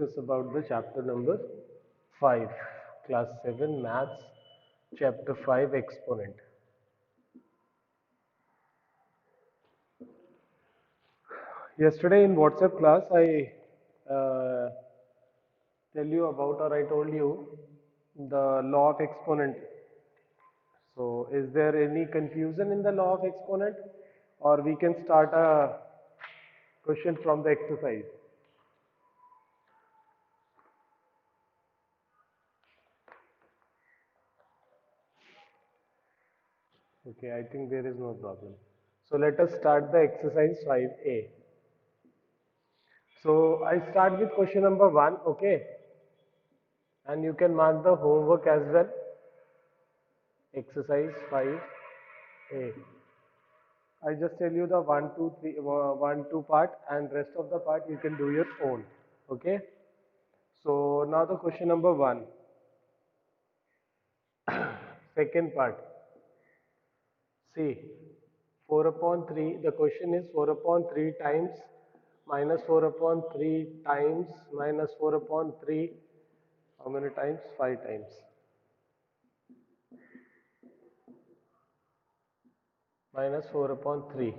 Is about the chapter number 5, class 7 maths, chapter 5 exponent. Yesterday in WhatsApp class, I tell you about, or I told you the law of exponent. So, is there any confusion in the law of exponent, or we can start a question from the exercise? Okay, I think there is no problem. So, let us start the exercise 5A. So, I start with question number 1, okay? And you can mark the homework as well. Exercise 5A. I just tell you the 1, 2, 3, 1, 2 part, and rest of the part you can do your own. Okay. So now the question number 1. Second part. See, 4 upon 3. The question is 4 upon 3 times minus 4 upon 3 times minus 4 upon 3. How many times? 5 times. Minus 4 upon 3.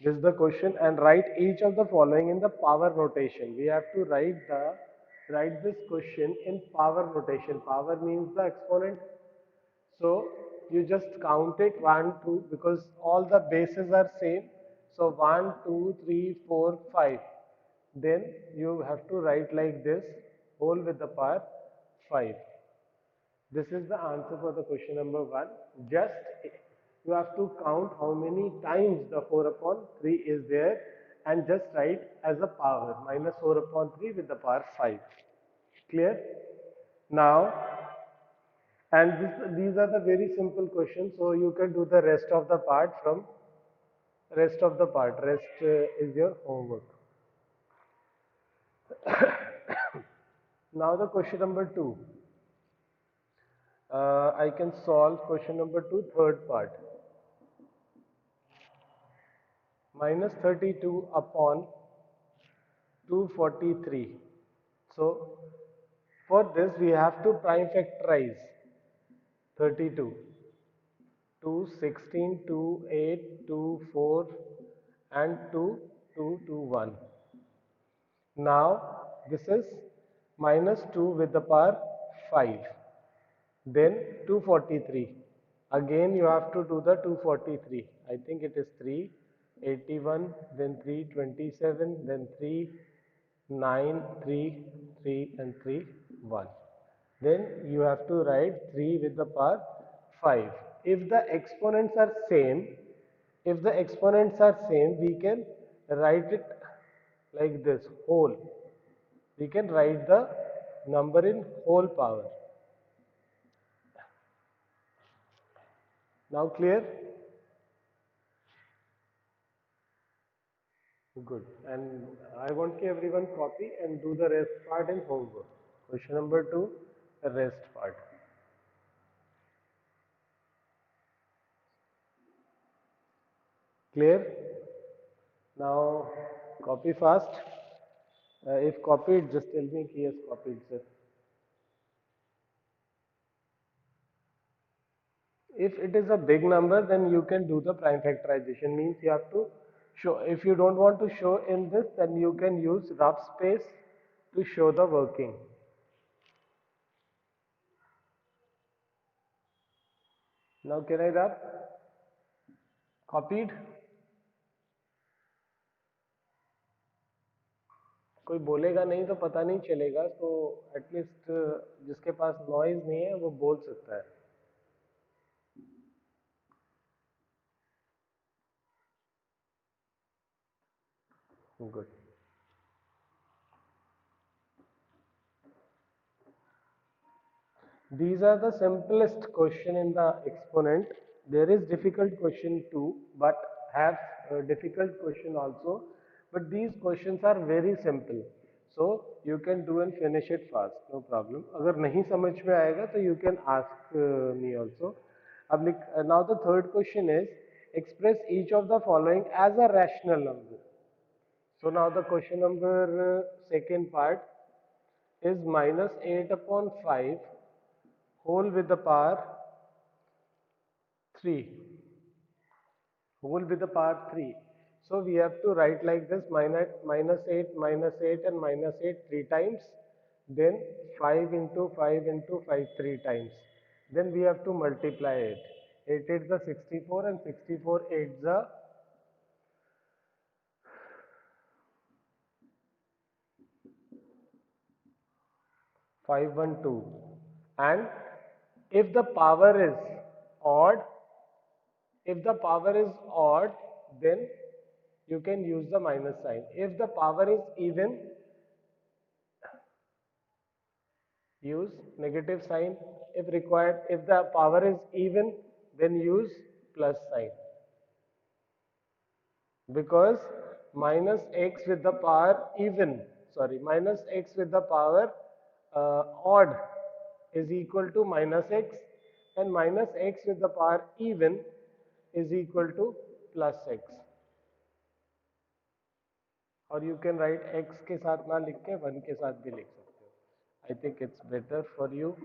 This is the question, and write each of the following in the power notation. We have to write this question in power notation. Power means the exponent. So you just count it 1, 2 because all the bases are same. So 1, 2, 3, 4, 5. Then you have to write like this, whole with the power 5. This is the answer for the question number 1. Just you have to count how many times the 4 upon 3 is there and just write as a power minus 4 upon 3 with the power 5. Clear? Now, and these are the very simple questions, so you can do the rest of the part from rest of the part. Rest is your homework. Now the question number 2. I can solve question number 2, third part. Minus 32 upon 243. So for this we have to prime factorize 32. 2, 16, 2, 8, 2, 4 and 2, 2, 2, 1. Now this is minus 2 with the power 5. Then 243. Again you have to do the 243. I think it is 381, then 327, then 3, 9, 3, 3 and 3, 1. Then you have to write 3 with the power 5. If the exponents are same, we can write it like this, whole. We can write the number in whole power. Now clear? Good. And I want everyone copy and do the rest part in homework. Question number 2, the rest part. Clear? Now copy fast. If copied, just tell me he has copied, sir. If it is a big number, then you can do the prime factorization. Means you have to show, if you don't want to show in this, then you can use rough space to show the working. Now can I rub? Copied? कोई बोलेगा नहीं तो पता नहीं चलेगा, तो at least जिसके पास noise नहीं है वो बोल सकता है. Good. These are the simplest question in the exponent. There is difficult question too, but have difficult question also. But these questions are very simple. So you can do and finish it fast, no problem. अगर नहीं समझ में आएगा तो you can ask me also. अब now the third question is express each of the following as a rational number. So now the question number second part. is minus 8 upon 5 whole with the power 3. Whole with the power 3. So we have to write like this: minus 8, minus 8 and minus 8 3 times. Then 5 into 5 into 5 3 times. Then we have to multiply it. 8 8 the 64 and 64 8 the 512. And if the power is odd, if the power is odd, then you can use the minus sign. If the power is even, use negative sign. If required, if the power is even, then use plus sign. Because minus x with the power even, sorry, minus x with the power odd is equal to minus x, and minus x with the power even is equal to plus x. और you can write x के साथ ना लिख के 1 के साथ भी लिख सकते हो. I think it's better for you.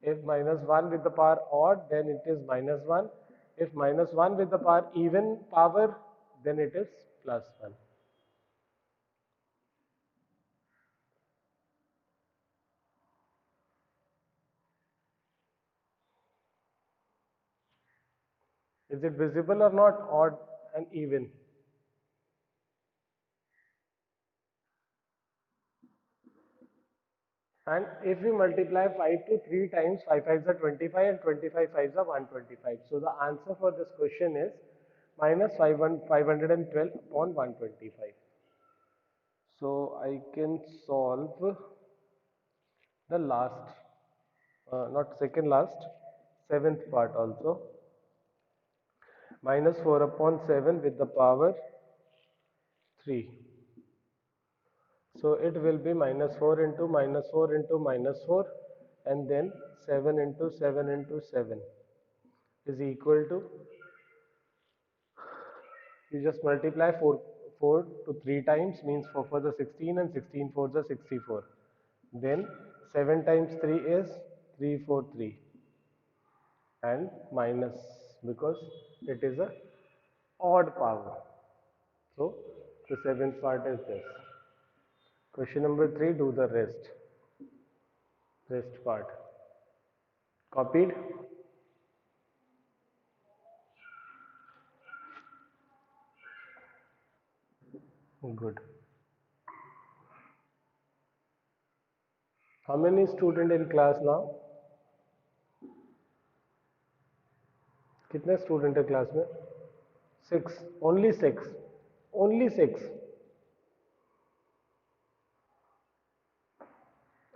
If minus 1 with the power odd, then it is minus 1. If minus 1 with the power even power, then it is plus 1. Is it visible or not? Odd and even. And if we multiply 5 to 3 times, 5 5s are 25 and 25 5s are 125. So the answer for this question is minus 512 upon 125. So I can solve the last, not second last, seventh part also. Minus 4 upon 7 with the power 3. So it will be minus 4 into minus 4 into minus 4, and then 7 into 7 into 7 is equal to, you just multiply 4 to 3 times, means 4 for the 16 and 16 for the 64. Then 7 times 3 is 343 and minus, because it is a odd power. So the seventh part is this. Question number 3, do the rest part. Copied? Good. How many students in class now? कितने student है class में? 6. Only 6. Only 6.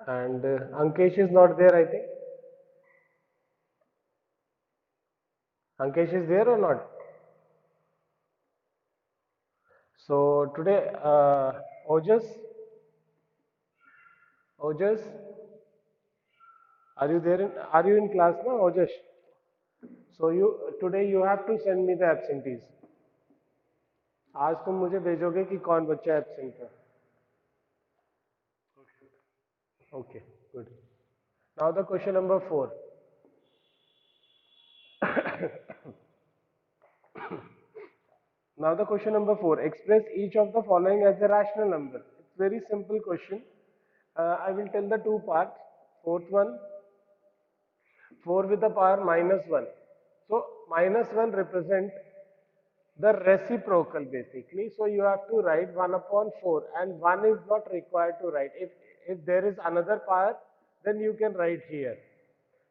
And Ankesh is not there, I think. Ankesh is there or not? So today, Ojas, are you there? Are you in class now, Ojas? So today you have to send me the absentees. आज तुम मुझे भेजोगे कि कौन बच्चा absent है. Okay, good. Now the question number 4. Now the question number 4. Express each of the following as a rational number. It's very simple question. I will tell the two parts. Fourth one, 4 with the power minus 1. So minus 1 represent the reciprocal basically. So you have to write 1 upon 4, and 1 is not required to write. If there is another power, then you can write here.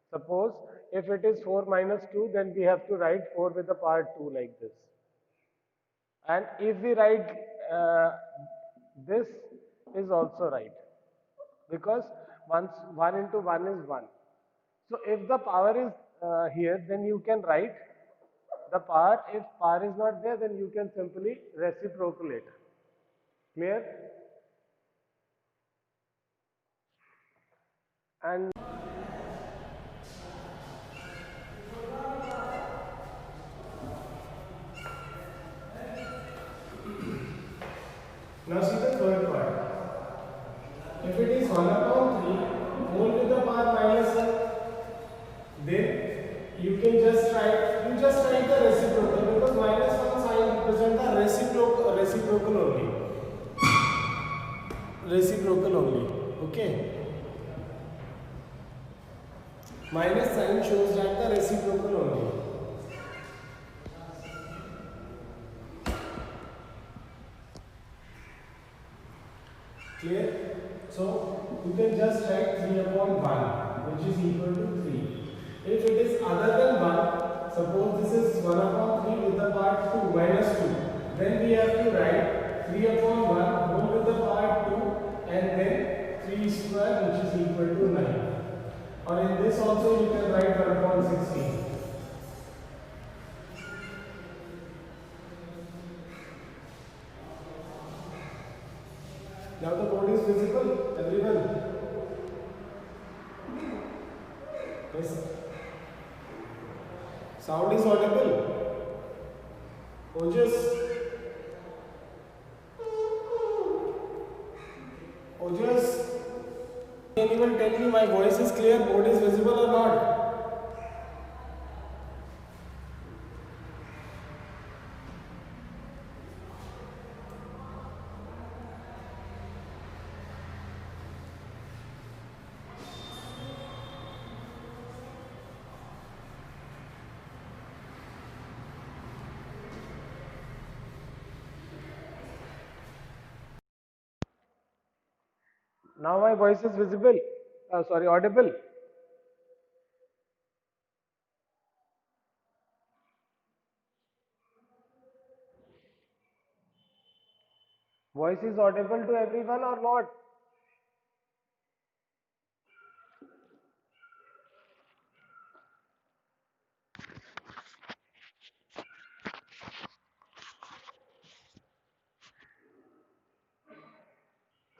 Suppose if it is 4 minus 2, then we have to write 4 with the power 2 like this. And if we write this is also right, because 1 into 1 is 1. So if the power is here, then you can write the power. If power is not there, then you can simply reciprocal it. Clear? And now see the third part. If it is 1 upon 3 whole to the power minus 1. Then you just write the reciprocal, because minus 1 sign represent the reciprocal only. Reciprocal only. Okay. Minus sign shows that the reciprocal only. Clear? So you can just write 3 upon 1, which is equal to 3. If it is other than 1, suppose this is 1 upon 3 with the part 2 minus 2, then we have to write 3 upon 1 whole with the part 2 and then 3 square, which is equal to 9. Or in this also you can write 1 upon 16. Now the board is visible, everyone? Yes. Sound is audible? Ojas? Ojas? Can anyone tell me my voice is clear, board is visible or not? Now my voice is visible. Sorry, audible. Voice is audible to everyone or not?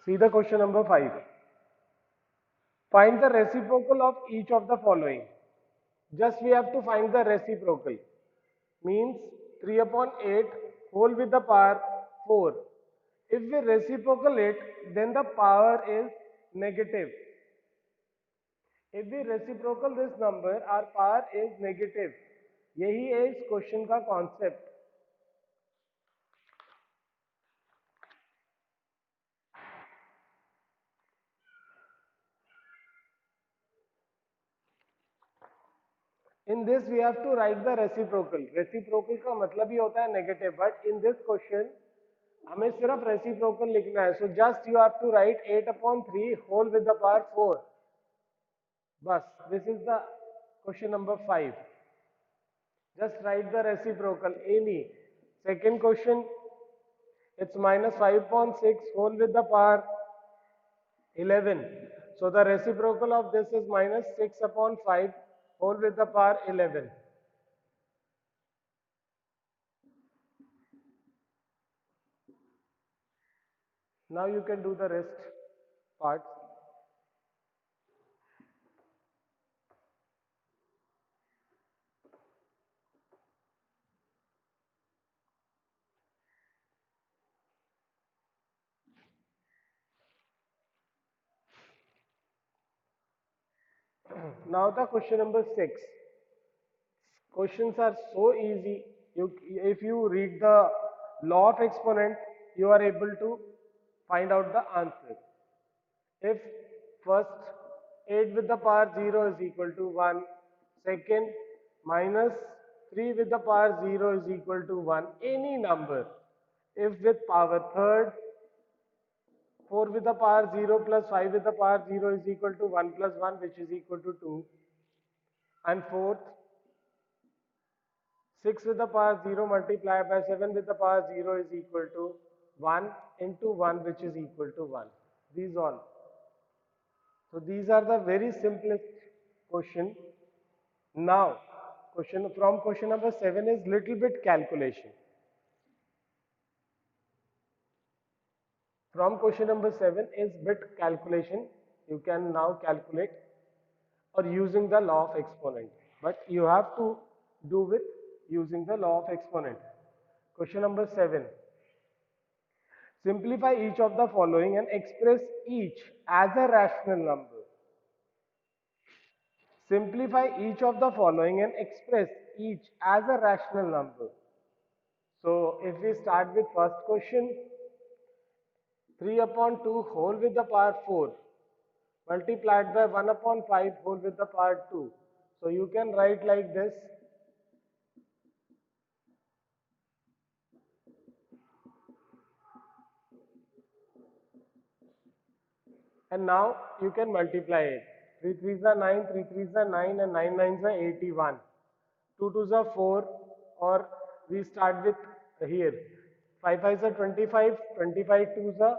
See the question number 5. Find the reciprocal of each of the following. Just we have to find the reciprocal. Means 3 upon 8 whole with the power 4. If we reciprocal it, then the power is negative. If we reciprocal this number, our power is negative. यही है इस question का concept. In this we have to write the reciprocal. Reciprocal का मतलब ही होता है negative. But in this question हमें सिर्फ reciprocal लिखना है. So just you have to write 8 upon 3 whole with the power 4. बस, this is the question number 5. Just write the reciprocal any. Second question, it's minus 5 upon 6 whole with the power 11. So the reciprocal of this is minus 6 upon 5 whole with the power 11. Now you can do the rest parts. Now the question number 6. Questions are so easy. If you read the law of exponent, you are able to find out the answer. If first 8 with the power 0 is equal to 1, second minus 3 with the power 0 is equal to 1, any number. If with power third, 4 with the power 0 plus 5 with the power 0 is equal to 1 plus 1, which is equal to 2. And fourth, 6 with the power 0 multiplied by 7 with the power 0 is equal to 1 into 1, which is equal to 1. These all. So these are the very simplest question. Now, question number 7 is little bit calculation. From question number 7 is bit calculation. You can now calculate or using the law of exponent. But you have to do with using the law of exponent. Question number 7. Simplify each of the following and express each as a rational number. Simplify each of the following and express each as a rational number. So if we start with first question, 3 upon 2 whole with the power 4 multiplied by 1 upon 5 whole with the power 2. So you can write like this. And now you can multiply it. 3 3s are 9, 3 3s are 9 and 9 9s are 81. 2 2s are 4 or we start with here. 5 5s are 25, 25 2s are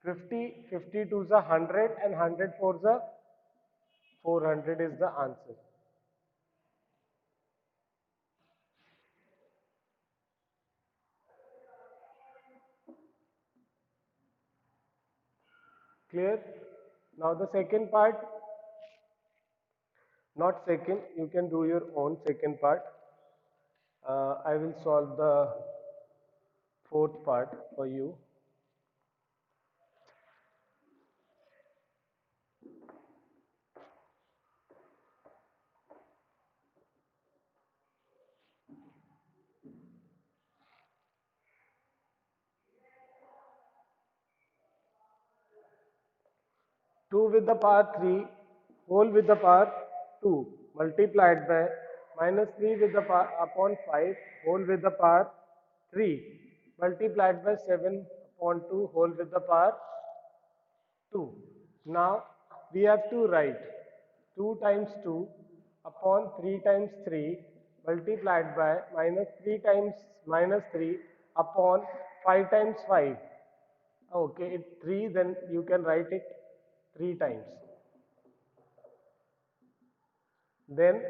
50, 50 2s are 100 and 100 4s are 400 is the answer. Clear? Now the second part, not second, you can do your own second part. I will solve the fourth part for you. 2 with the power 3 whole with the power 2 multiplied by minus 3 with the power upon 5 whole with the power 3 multiplied by 7 upon 2 whole with the power 2. Now we have to write 2 times 2 upon 3 times 3 multiplied by minus 3 times minus 3 upon 5 times 5. Okay, it's 3, then you can write it 3 times. Then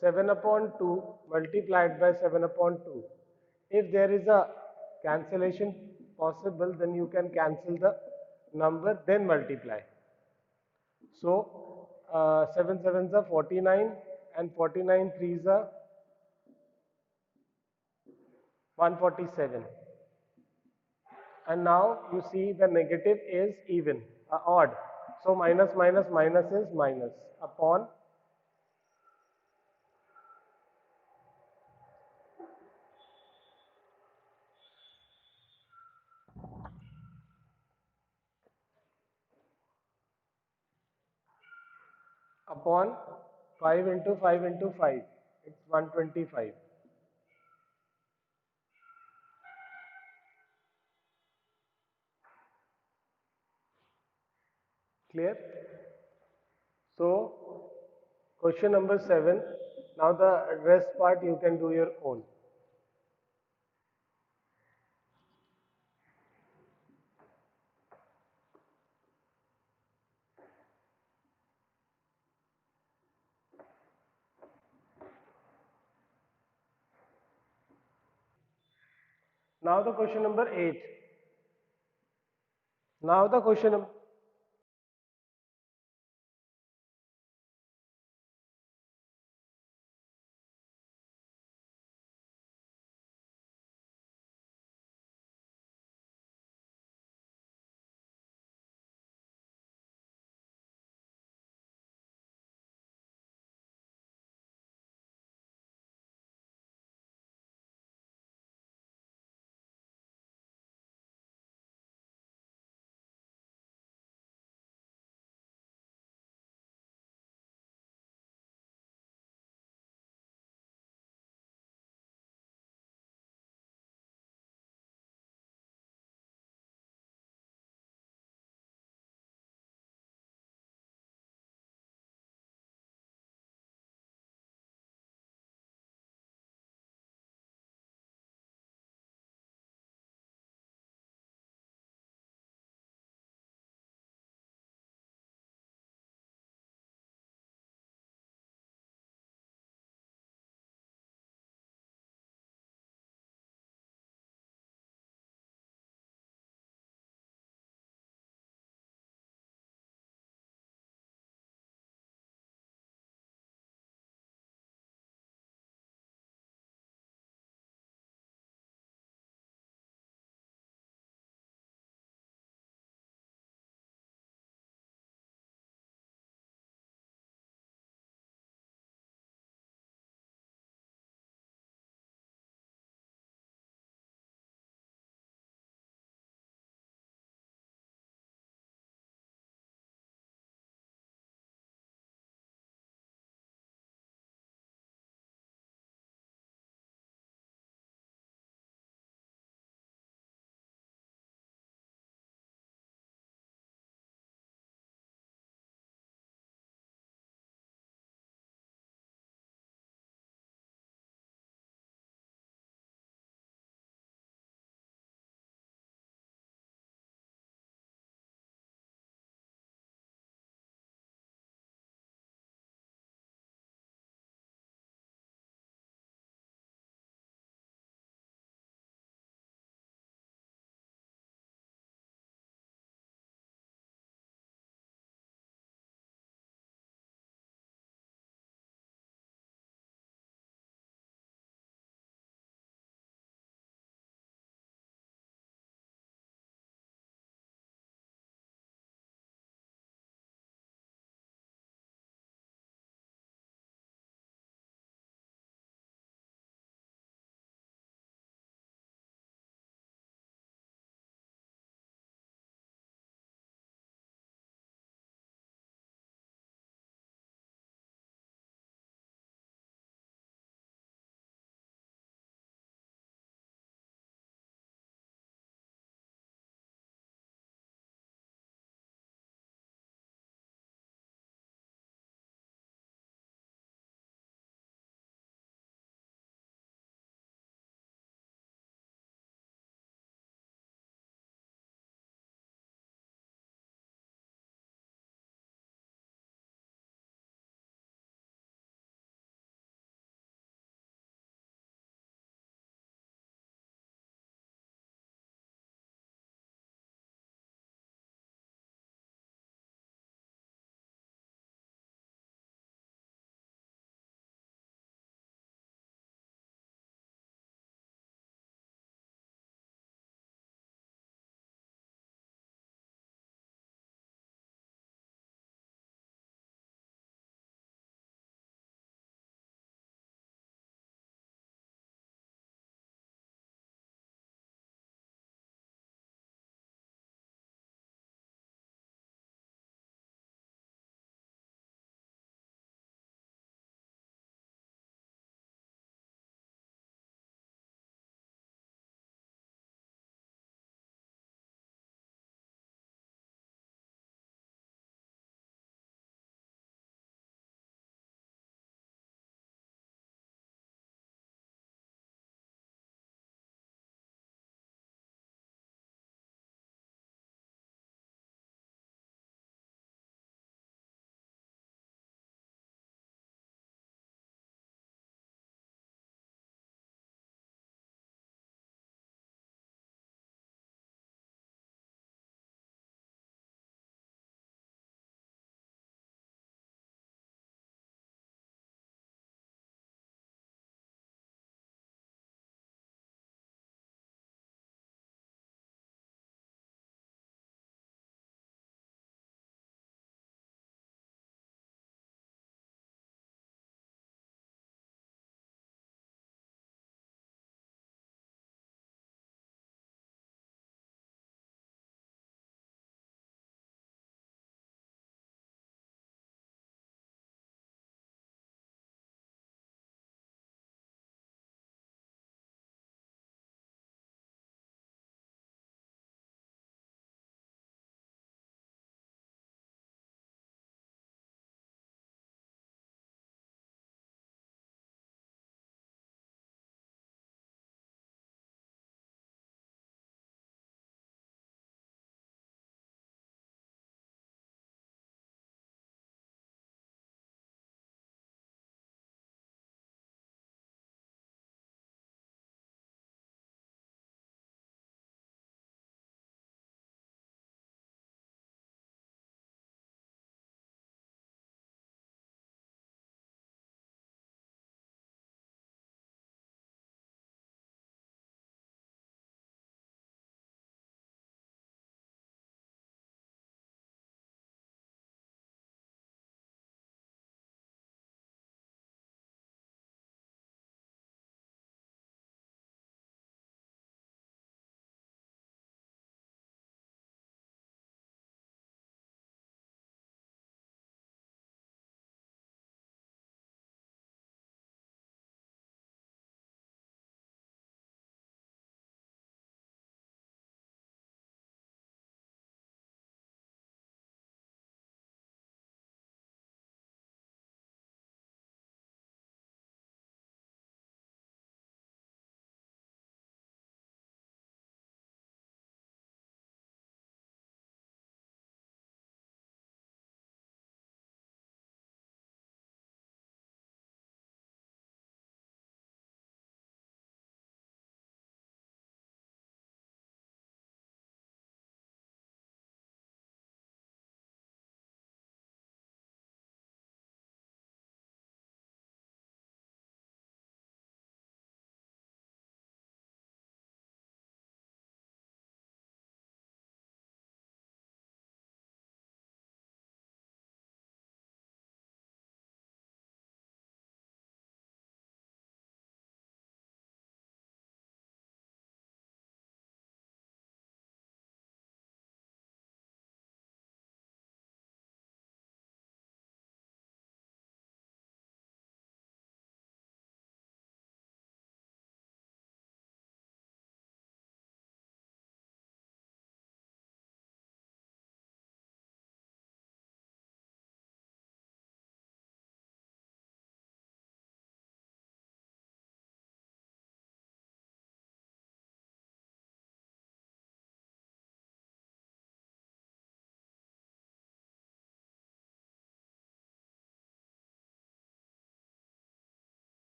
7 upon 2 multiplied by 7 upon 2. If there is a cancellation possible, then you can cancel the number, then multiply. So 7 sevens are 49 and 49 threes are 147. And now you see the negative is even, odd. So minus minus minus is minus upon upon 5 into 5 into 5. It's 125. Clear? So, question number 7. Now the rest part you can do your own. Now the question number 8. Now the question